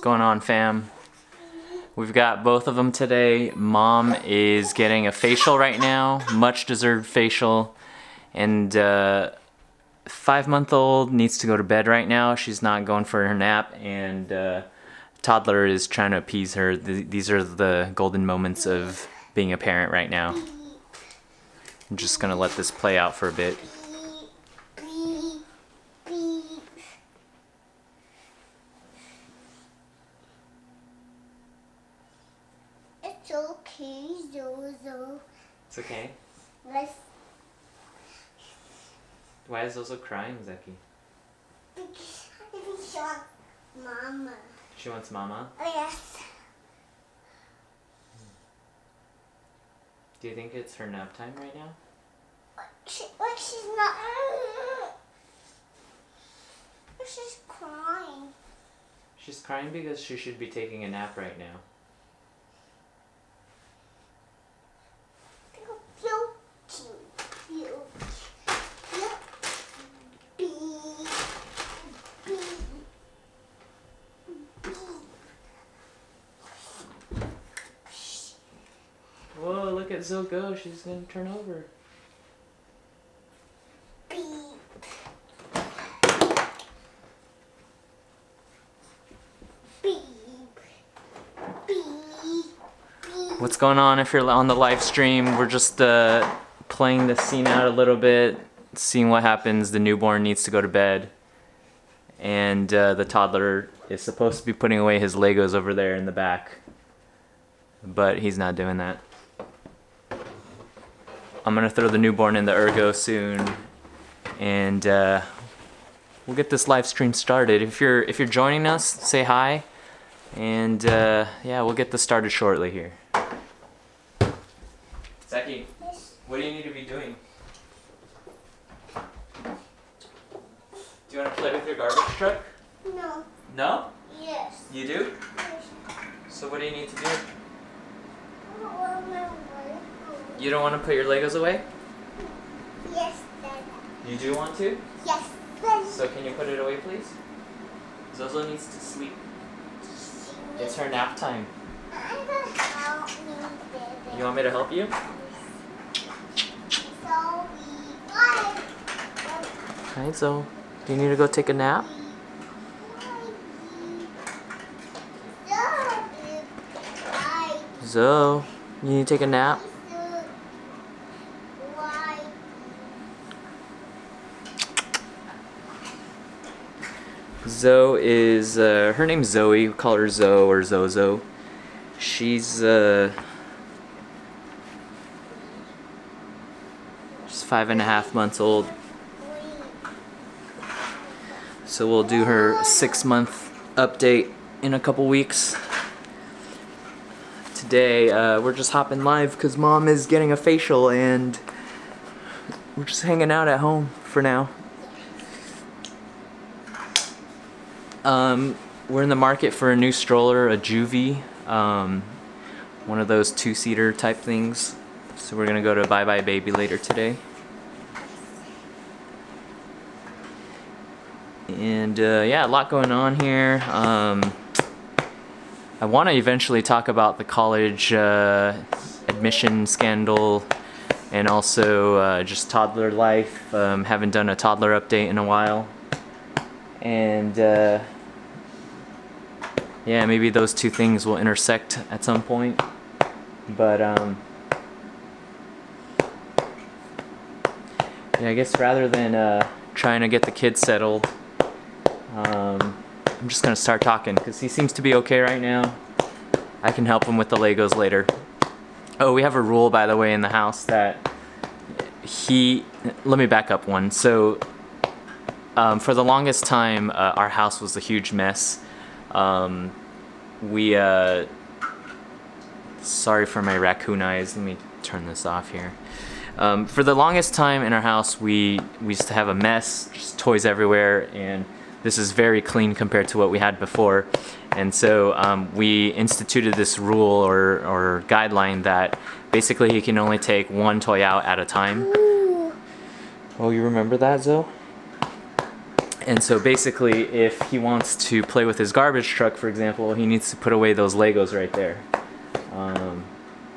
going on, fam? We've got both of them today. Mom is getting a facial right now, much deserved facial, and 5-month-old needs to go to bed right now. She's not going for her nap, and toddler is trying to appease her. These are the golden moments of being a parent right now. I'm just gonna let this play out for a bit. It's okay, Zozo. It's okay. Let's. Why is Zozo crying, Zeki? Because she wants Mama. She wants Mama? Oh, yes. Do you think it's her nap time right now? She's not. She's crying. She's crying because she should be taking a nap right now. Whoa, look at Zoe go. She's gonna turn over. What's going on if you're on the live stream? We're just playing the scene out a little bit, seeing what happens. The newborn needs to go to bed, and the toddler is supposed to be putting away his Legos over there in the back, but he's not doing that. I'm gonna throw the newborn in the ergo soon, and we'll get this live stream started. If you're joining us, say hi, and yeah, we'll get this started shortly here. Zeki, what do you need to be doing? Do you want to play with your garbage truck? No. No? Yes. You do? Yes. So what do you need to do? I don't want my Legos. You don't want to put your Legos away? Yes, Dad. You do want to? Yes, Dad. So can you put it away, please? Zozo needs to sleep. It's her nap time. I'm gonna help me, Dad. You want me to help you? Hi, Zoe. Do you need to go take a nap? Zoe, you need to take a nap? Zoe is, her name's Zoe. We call her Zoe or Zozo. She's 5.5 months old. So we'll do her 6-month update in a couple weeks. Today, we're just hopping live because Mom is getting a facial and we're just hanging out at home for now. We're in the market for a new stroller, a Juvie, one of those 2-seater type things. So we're gonna go to Bye Bye Baby later today. And yeah, a lot going on here. I want to eventually talk about the college admission scandal and also just toddler life. Haven't done a toddler update in a while. And yeah, maybe those two things will intersect at some point. But yeah, I guess rather than trying to get the kids settled, I'm just gonna start talking because he seems to be okay right now. I can help him with the Legos later. Oh, we have a rule, by the way, in the house that let me back up one. So for the longest time, our house was a huge mess. Sorry for my raccoon eyes. Let me turn this off here. For the longest time in our house, we used to have a mess, just toys everywhere, and this is very clean compared to what we had before. And so we instituted this rule or guideline that basically he can only take one toy out at a time. Oh, you remember that, Zoe? And so basically, if he wants to play with his garbage truck, for example, he needs to put away those Legos right there.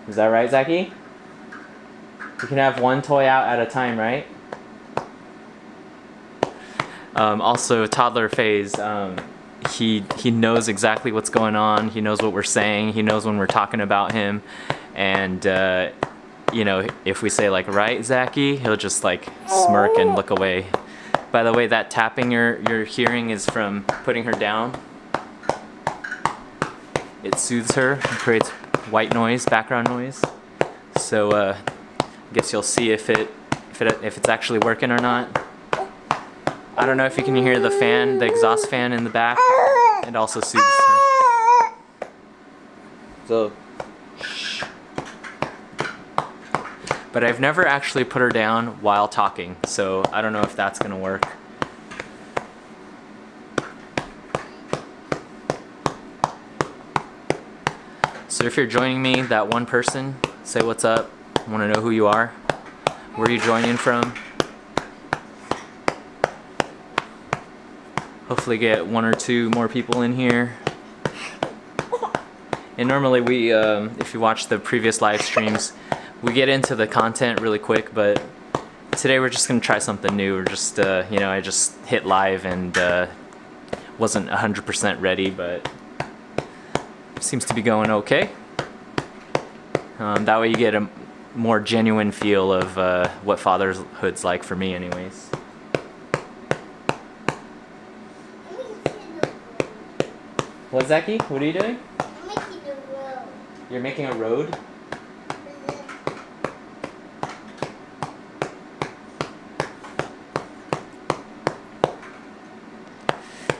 Is that right, Zachy? You can have one toy out at a time, right? Also, toddler phase, he knows exactly what's going on. He knows what we're saying. He knows when we're talking about him. And, you know, if we say like, right, Zachy, he'll just like smirk and look away. By the way, that tapping you're hearing is from putting her down. It soothes her and creates white noise, background noise. So I guess you'll see if it's actually working or not. I don't know if you can hear the fan, the exhaust fan in the back. It also soothes her. So, shh. But I've never actually put her down while talking, so I don't know if that's gonna work. So if you're joining me, that one person, say what's up. I want to know who you are. Where are you joining from? Hopefully get 1 or 2 more people in here. And normally we, if you watch the previous live streams, we get into the content really quick, but today we're just going to try something new. We're just, you know, I just hit live and wasn't 100% ready, but seems to be going okay. That way you get a more genuine feel of what fatherhood's like for me anyways. What, Zachy? What are you doing? I'm making a road. You're making a road?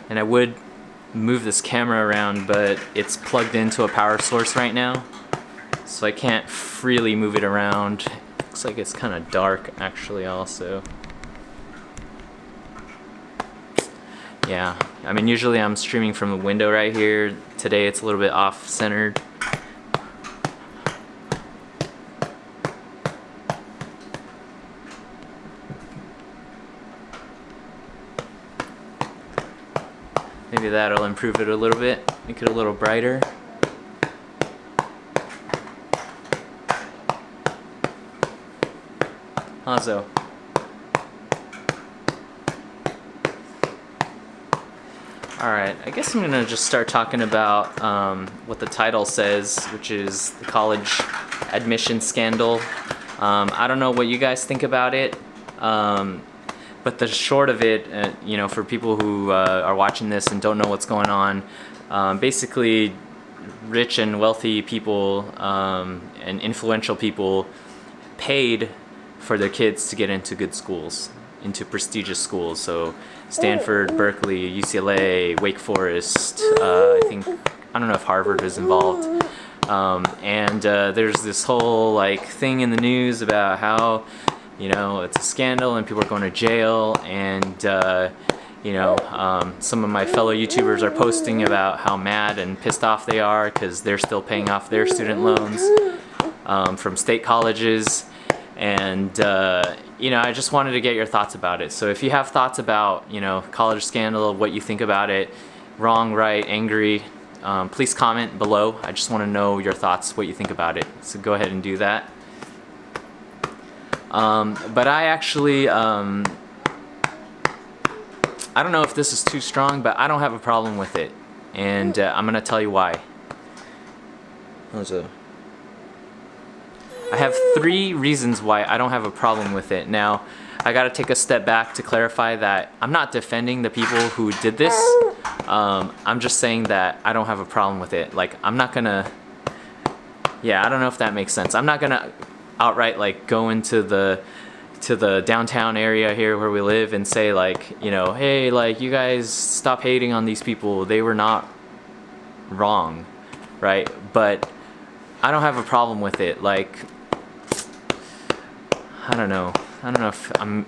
And I would move this camera around, but it's plugged into a power source right now, so I can't freely move it around. Looks like it's kind of dark actually also. Yeah, I mean usually I'm streaming from a window right here. Today it's a little bit off-centered. Maybe that'll improve it a little bit, make it a little brighter. Hazo. Alright, I guess I'm gonna just start talking about what the title says, which is the college admission scandal. I don't know what you guys think about it. But the short of it, you know, for people who are watching this and don't know what's going on, basically rich and wealthy people and influential people paid for their kids to get into good schools, into prestigious schools. So Stanford, Berkeley, UCLA, Wake Forest, I don't know if Harvard is involved. And there's this whole like thing in the news about how, you know, it's a scandal and people are going to jail, and you know, some of my fellow YouTubers are posting about how mad and pissed off they are because they're still paying off their student loans from state colleges. And you know, I just wanted to get your thoughts about it. So if you have thoughts about, you know, college scandal, what you think about it, wrong, right, angry, please comment below. I just want to know your thoughts, what you think about it. So go ahead and do that. But I actually, I don't know if this is too strong, but I don't have a problem with it. And I'm going to tell you why. I have 3 reasons why I don't have a problem with it. Now, I got to take a step back to clarify that I'm not defending the people who did this. I'm just saying that I don't have a problem with it. Like, I'm not going to, yeah, I don't know if that makes sense. I'm not going to outright like go into the downtown area here where we live and say like, you know, hey, like, you guys stop hating on these people, they were not wrong, right? But I don't have a problem with it. Like, I don't know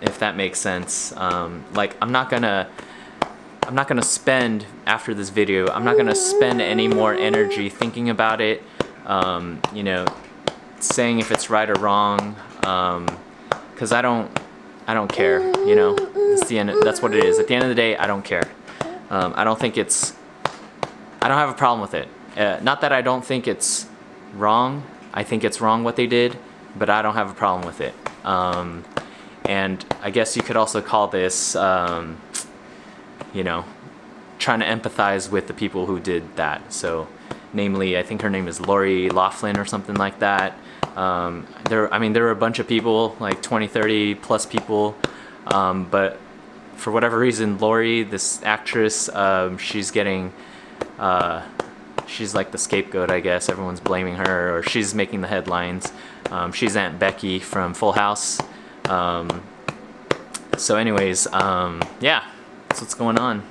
if that makes sense. Like, I'm not gonna spend, after this video, I'm not gonna spend any more energy thinking about it, you know, saying if it's right or wrong, because I don't I don't care, you know. That's what it is. At the end of the day, I don't care. I don't have a problem with it. Not that I don't think it's wrong. I think it's wrong what they did, but I don't have a problem with it. And I guess you could also call this, you know, trying to empathize with the people who did that. So, namely, I think her name is Lori Loughlin or something like that. There were a bunch of people, like 20, 30 plus people, but for whatever reason, Lori, this actress, she's getting, she's like the scapegoat, I guess. Everyone's blaming her, or she's making the headlines. She's Aunt Becky from Full House. So anyways, yeah, that's what's going on.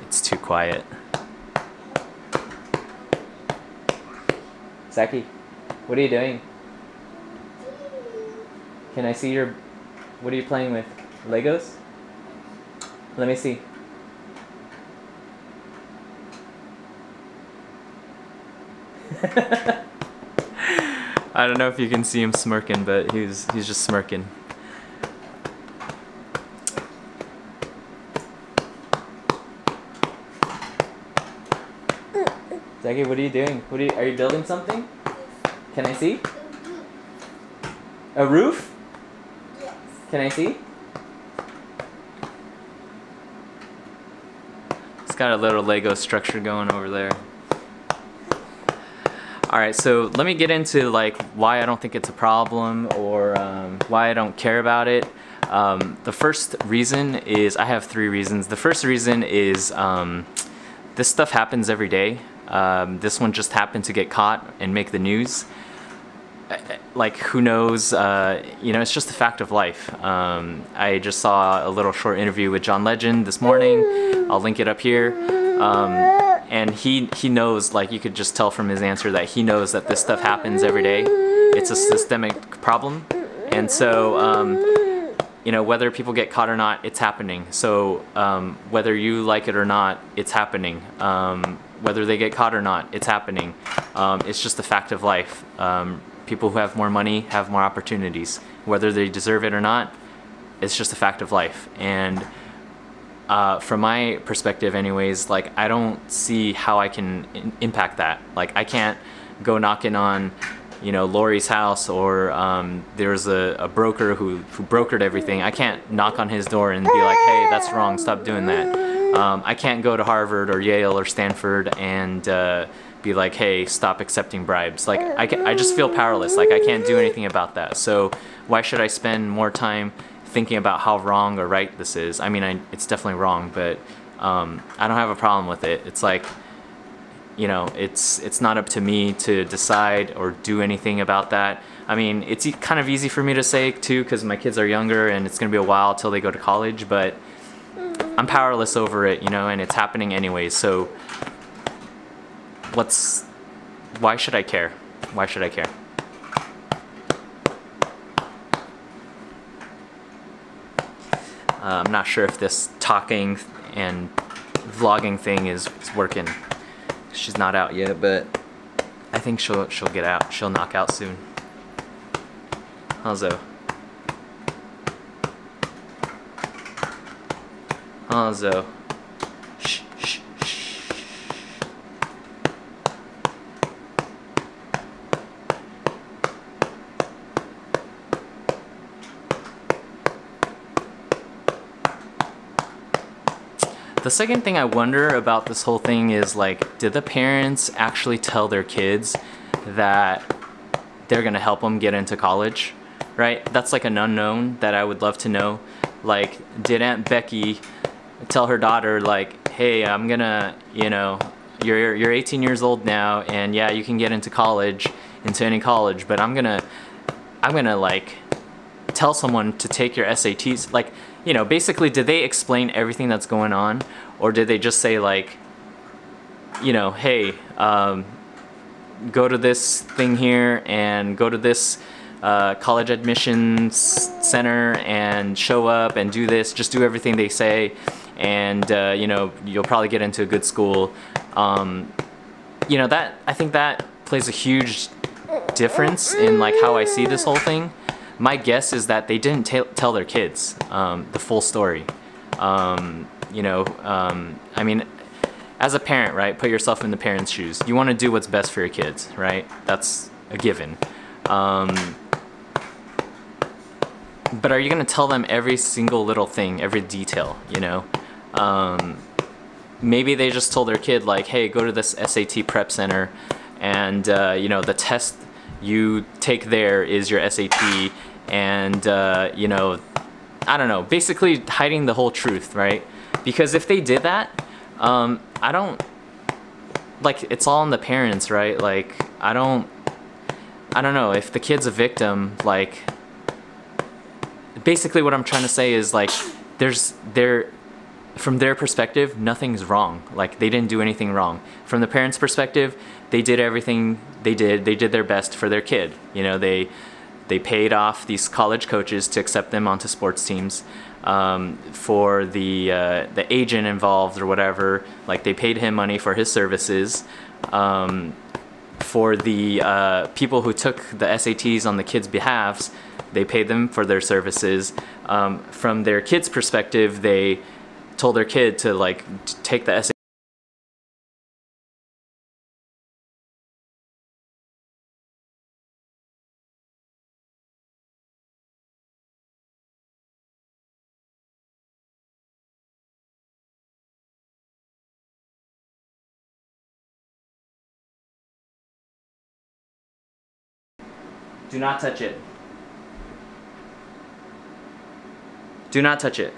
It's too quiet. Saki, what are you doing? Can I see your... What are you playing with? Legos? Let me see. I don't know if you can see him smirking, but he's just smirking. Zaki, what are you doing? Are you building something? Can I see? A roof? Yes. Can I see? It's got a little Lego structure going over there. Alright, so let me get into like why I don't think it's a problem, or why I don't care about it. The first reason is, I have 3 reasons. The first reason is this stuff happens every day. This one just happened to get caught and make the news. Like, who knows, you know, it's just a fact of life. I just saw a little short interview with John Legend this morning. I'll link it up here. And he knows, like, you could just tell from his answer that he knows that this stuff happens every day. It's a systemic problem. And so, you know, whether people get caught or not, it's happening. So whether you like it or not, it's happening. Whether they get caught or not, it's happening. It's just a fact of life. People who have more money have more opportunities. Whether they deserve it or not, it's just a fact of life. And from my perspective anyways, like, I don't see how I can impact that. Like, I can't go knocking on, you know, Lori's house, or there's a broker who brokered everything. I can't knock on his door and be like, hey, that's wrong, stop doing that. I can't go to Harvard or Yale or Stanford and be like, hey, stop accepting bribes. Like, I just feel powerless. Like, I can't do anything about that. So why should I spend more time thinking about how wrong or right this is? I mean, it's definitely wrong, but I don't have a problem with it. It's like, you know, it's not up to me to decide or do anything about that. I mean, it's kind of easy for me to say too, because my kids are younger and it's gonna be a while till they go to college, but I'm powerless over it, you know, and it's happening anyways. So why should I care? Why should I care? I'm not sure if this talking and vlogging thing is working. She's not out yet, but I think she'll get out. She'll knock out soon. Hanzo. Hanzo. Shh, shh, shh. The second thing I wonder about this whole thing is, like, did the parents actually tell their kids that they're gonna help them get into college, right? That's like an unknown that I would love to know. Like, did Aunt Becky tell her daughter, like, hey, I'm gonna, you know, you're 18 years old now, and yeah, you can get into college, into any college, but I'm gonna like tell someone to take your SATs. Like, you know, basically, did they explain everything that's going on, or did they just say, like, you know, hey, go to this thing here and go to this college admissions center and show up and do this, just do everything they say, and you know, you'll probably get into a good school. You know, that, I think that plays a huge difference in like how I see this whole thing, my guess is that they didn't tell their kids the full story. You know, I mean, as a parent, right? Put yourself in the parent's shoes. You want to do what's best for your kids, right? That's a given. But are you going to tell them every single little thing, every detail, you know? Maybe they just told their kid, like, hey, go to this SAT prep center, and, you know, the test you take there is your SAT, and, you know, I don't know, basically hiding the whole truth, right? Because if they did that, I don't, like, it's all on the parents, right? Like, I don't know, if the kid's a victim, like, basically what I'm trying to say is, like, from their perspective, nothing's wrong. Like, they didn't do anything wrong. From the parents' perspective, they did everything they did their best for their kid. You know, they paid off these college coaches to accept them onto sports teams. For the agent involved or whatever, like, they paid him money for his services. For the people who took the SATs on the kids' behalves, they paid them for their services. From their kids' perspective, they told their kid to, like, take the SAT. Do not touch it. Do not touch it.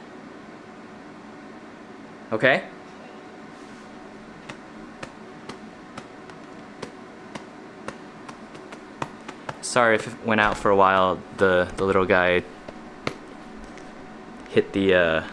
Okay? Sorry if it went out for a while. The little guy hit the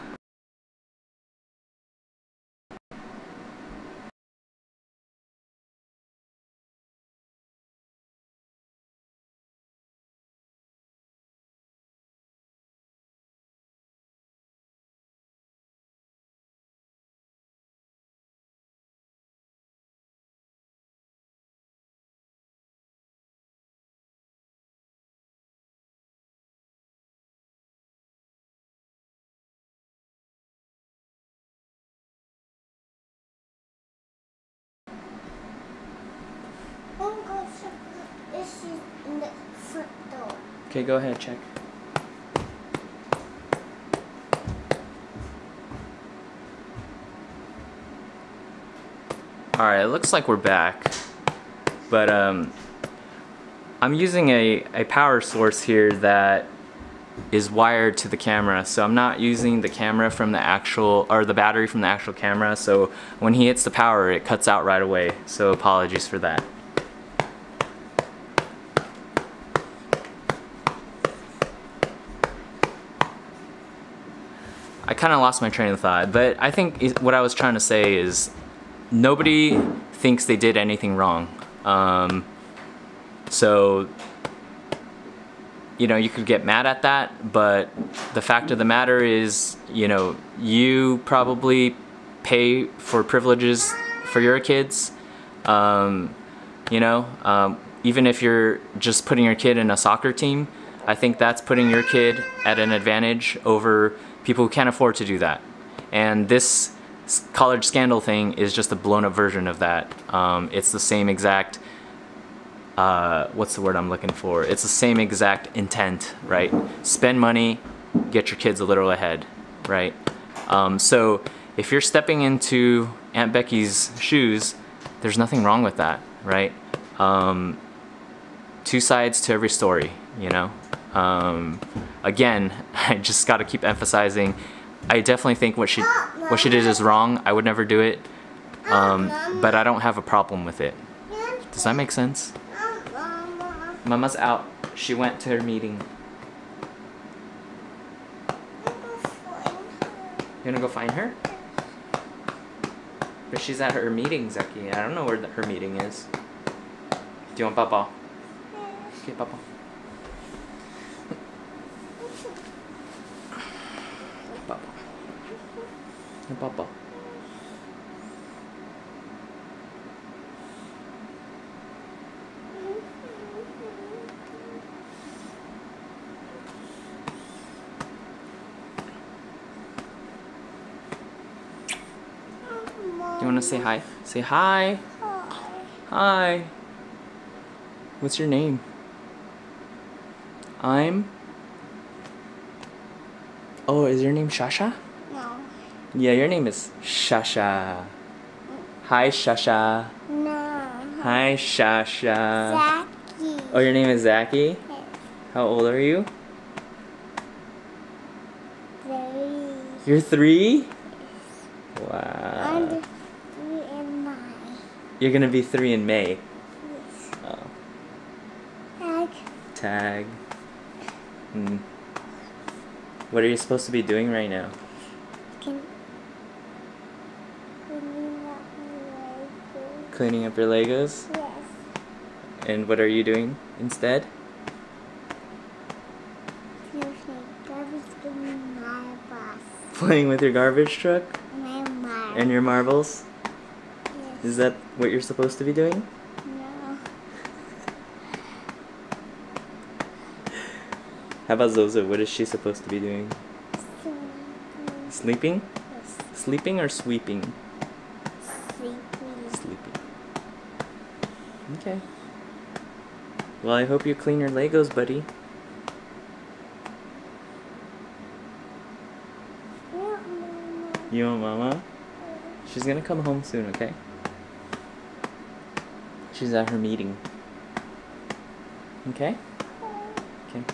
This is in the front door. Okay, go ahead, check. Alright, it looks like we're back, but I'm using a power source here that is wired to the camera, so I'm not using the camera from the actual, or the battery from the actual camera, so when he hits the power it cuts out right away, so apologies for that. I kind of lost my train of thought, but I think what I was trying to say is nobody thinks they did anything wrong. So, you know, you could get mad at that, but the fact of the matter is, you know, you probably pay for privileges for your kids. You know, even if you're just putting your kid in a soccer team, I think that's putting your kid at an advantage over people who can't afford to do that. And this college scandal thing is just a blown up version of that. It's the same exact, what's the word I'm looking for? It's the same exact intent, right? Spend money, get your kids a little ahead, right? So if you're stepping into Aunt Becky's shoes, there's nothing wrong with that, right? Two sides to every story, you know? Again, I just got to keep emphasizing, I definitely think what she did is wrong. I would never do it, but I don't have a problem with it. Does that make sense? Mama's out. She went to her meeting. You wanna go find her? But she's at her meeting, Zeki. I don't know where her meeting is. Do you want Papa? Okay, Papa. Papa. Papa. You want to say hi? Say hi. Hi. What's your name? Oh, is your name Shasha? No. Yeah, your name is Shasha. Hi, Shasha. No. Hi, Shasha. Zachy. Oh, your name is Zachy? Yes. How old are you? 3. You're 3? I'm Wow. 3 in my. You're gonna be 3 in May. Yes. Oh. Tag. Tag. Hmm. What are you supposed to be doing right now? Can cleaning up my Cleaning up your Legos? Yes. And what are you doing instead? Garbage cleaning my bus. Playing with your garbage truck? My mom. And your marbles? Yes. Is that what you're supposed to be doing? No. How about Zozo? What is she supposed to be doing? Sleeping? Yes. Sleeping or sweeping? Sleeping. Sleeping. Okay. Well, I hope you clean your Legos, buddy. You want Mama? She's gonna come home soon, okay? She's at her meeting. Okay? Okay.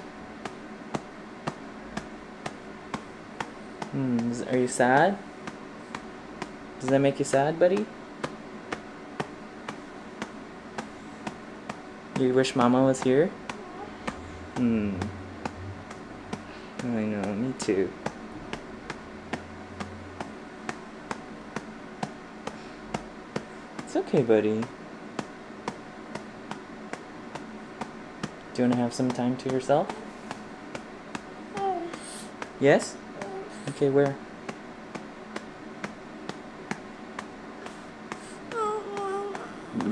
Are you sad? Does that make you sad, buddy? You wish Mama was here? I know, me too. It's okay, buddy. Do you want to have some time to yourself? Yes? Okay, where?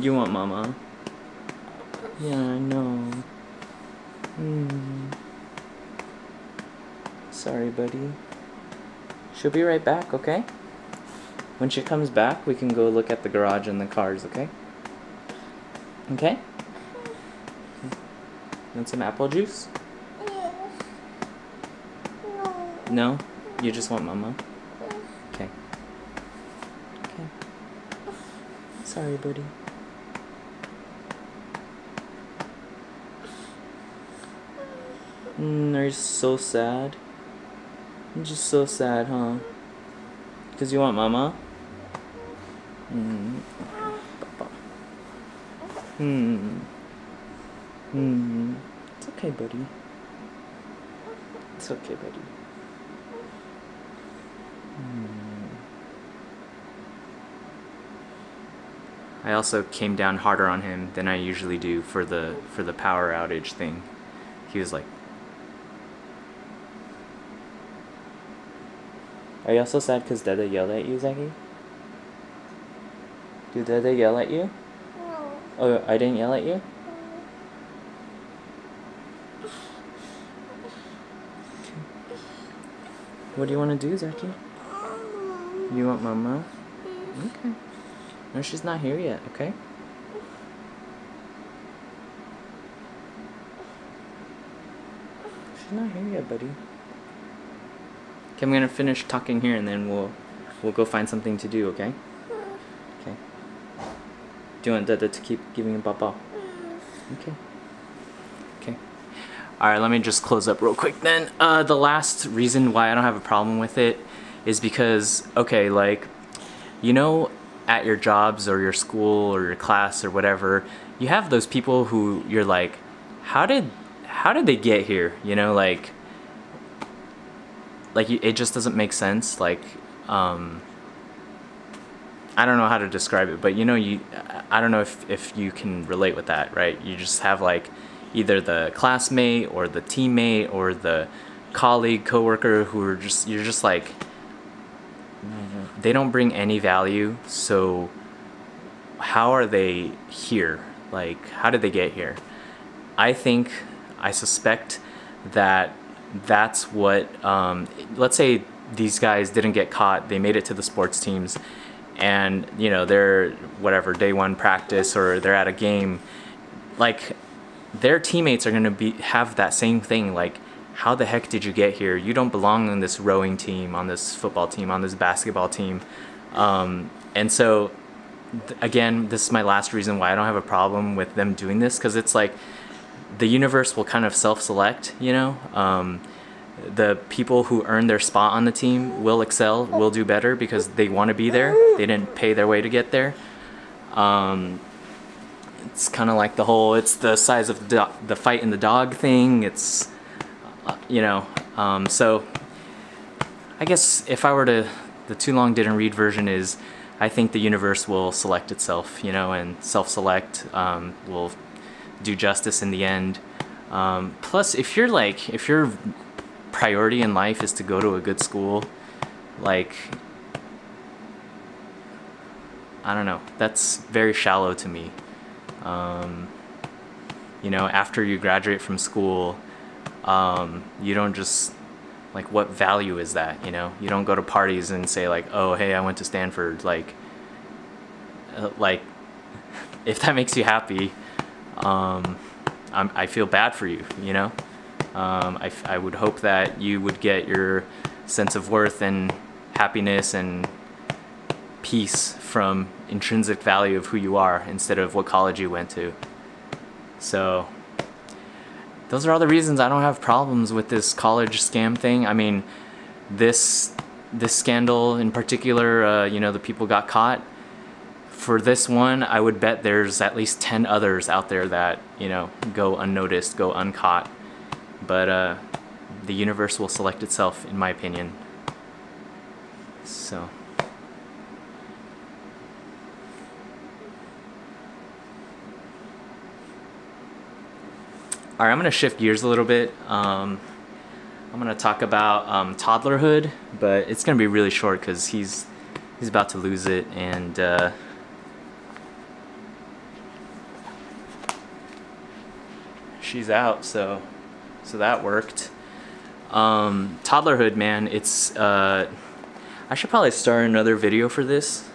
You want Mama? Yeah, I know. Sorry, buddy. She'll be right back, okay? When she comes back, we can go look at the garage and the cars, okay? Okay? Want some apple juice? No? You just want Mama? Okay. Okay. Sorry, buddy. Are you so sad? You're just so sad, huh? Because you want Mama? It's okay, buddy. It's okay, buddy. I also came down harder on him than I usually do for the power outage thing. He was like, are you also sad because Dada yelled at you, Zachy? Did Dada yell at you? No. Oh, I didn't yell at you? What do you want to do, Zachy? You want Mama? Okay. No, she's not here yet, okay? She's not here yet, buddy. Okay, I'm gonna finish talking here and then we'll go find something to do, okay? Okay. Do you want Dada to keep giving you papa? Okay. Okay. Alright, let me just close up real quick then. The last reason why I don't have a problem with it is because, okay, like, you know, at your jobs or your school or your class or whatever, you have those people who you're like, how did they get here? You know, like it just doesn't make sense. Like, I don't know how to describe it, but you know, I don't know if you can relate with that, right? You just have like either the classmate or the teammate or the colleague, coworker who are just, you're just like, they don't bring any value, so how are they here? Like, how did they get here? I suspect that that's what, let's say these guys didn't get caught, they made it to the sports teams, and you know they're whatever day one practice or they're at a game, like their teammates are gonna have that same thing, like, how the heck did you get here? You don't belong on this rowing team, on this football team, on this basketball team. And so again, this is my last reason why I don't have a problem with them doing this, because it's like the universe will kind of self-select, you know. The people who earn their spot on the team will excel, will do better because they want to be there. They didn't pay their way to get there. It's kind of like the whole, it's the size of the fight in the dog thing. It's, you know, so I guess if I were to, the too long didn't read version is, I think the universe will select itself, you know, and self-select will do justice in the end. Plus, if your priority in life is to go to a good school, like, I don't know, that's very shallow to me. You know, after you graduate from school, you don't just, like, what value is that, you know? You don't go to parties and say like, oh, hey, I went to Stanford, like, if that makes you happy, I feel bad for you, you know? I would hope that you would get your sense of worth and happiness and peace from intrinsic value of who you are instead of what college you went to. So those are all the reasons I don't have problems with this college scam thing. I mean, this scandal in particular, you know, the people got caught. For this one, I would bet there's at least 10 others out there that, you know, go unnoticed, go uncaught. But the universe will select itself, in my opinion. So. Alright, I'm going to shift gears a little bit. I'm going to talk about toddlerhood, but it's going to be really short because he's about to lose it, and she's out, so that worked. Toddlerhood, man, it's I should probably start another video for this.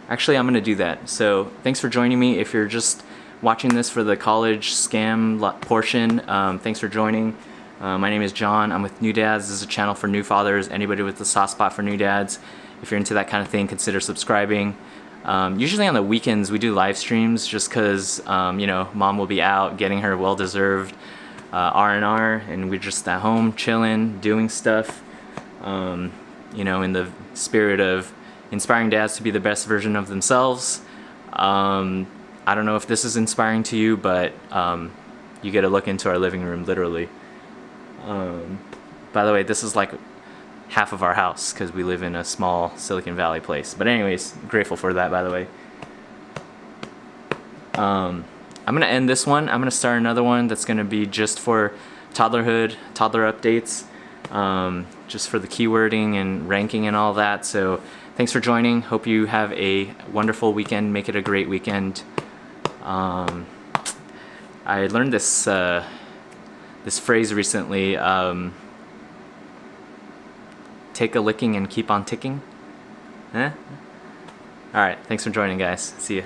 Actually, I'm gonna do that. So thanks for joining me. If you're just watching this for the college scam portion, thanks for joining. My name is John. I'm with New Dads. This is a channel for new fathers, anybody with a soft spot for new dads. If you're into that kind of thing, consider subscribing. Usually on the weekends we do live streams just because you know, mom will be out getting her well-deserved R&R, and we're just at home chilling, doing stuff, you know, in the spirit of inspiring dads to be the best version of themselves. I don't know if this is inspiring to you, but you get a look into our living room, literally. By the way, this is like half of our house because we live in a small Silicon Valley place. But anyways, grateful for that, by the way. I'm gonna end this one. I'm gonna start another one that's gonna be just for toddlerhood, toddler updates, just for the keywording and ranking and all that. So thanks for joining. Hope you have a wonderful weekend. Make it a great weekend. I learned this this phrase recently. Take a licking and keep on ticking. Eh? Alright, thanks for joining, guys. See ya.